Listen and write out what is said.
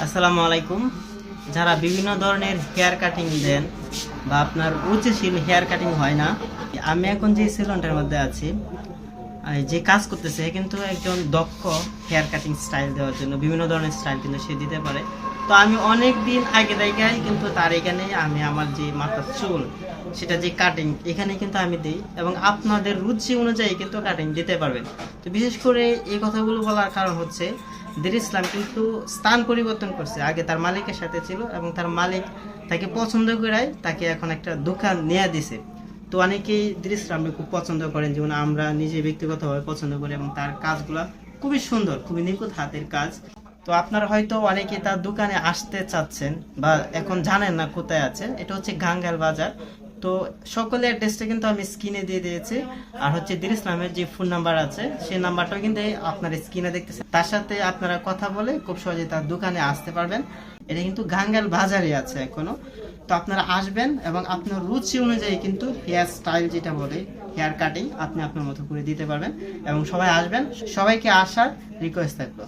আসসালামু আলাইকুম। যারা বিভিন্ন ধরনের হেয়ার কাটিং দেন বা আপনার রুচিশীল হেয়ার কাটিং হয় না, আমি এখন যে সেলুনটার মধ্যে আছি, যে কাজ করতেছে কিন্তু একজন দক্ষ হেয়ার কাটিং স্টাইল দেওয়ার জন্য বিভিন্ন ধরনের স্টাইল কিন্তু সে দিতে পারে। তো আমি অনেক দিন আগে দেখাই কিন্তু তার এখানে আমি আমার যে মাথার চুল সেটা যে কাটিং এখানে কিন্তু আমি দিই এবং আপনাদের রুচি অনুযায়ী কিন্তু কাটিং দিতে পারবেন। তো বিশেষ করে এই কথাগুলো বলার কারণ হচ্ছে দের ইসলাম কিন্তু স্থান পরিবর্তন করছে। আগে তার মালিকের সাথে ছিল এবং তার মালিক তাকে পছন্দ করায় তাকে এখন একটা দোকান নিয়ে দিছে। তো অনেকেই দৃশ্য আপনি খুব পছন্দ করেন, যেমন আমরা নিজে ব্যক্তিগতভাবে পছন্দ করি এবং তার কাজগুলা খুবই সুন্দর, খুবই নিখুঁত হাতের কাজ। তো আপনারা হয়তো অনেকে তার দোকানে আসতে চাচ্ছেন বা এখন জানেন না কোথায় আছে। এটা হচ্ছে গাঙ্গাল বাজার। তো সকলের অ্যাড্রেসটা কিন্তু আমি স্ক্রিনে দিয়ে দিয়েছি, আর হচ্ছে দির ইসলামের যে ফোন নাম্বার আছে সেই নাম্বারটাও কিন্তু আপনার স্ক্রিনে দেখতেছেন। তার সাথে আপনারা কথা বলে খুব সহজে তার দোকানে আসতে পারবেন। এটা কিন্তু গাঙ্গাল বাজারে আছে এখনো। তো আপনারা আসবেন এবং আপনার রুচি অনুযায়ী কিন্তু হেয়ার স্টাইল যেটা বলে হেয়ার কাটিং আপনি আপনার মতো করে দিতে পারবেন এবং সবাই আসবেন। সবাইকে আসার রিকোয়েস্ট থাকলো।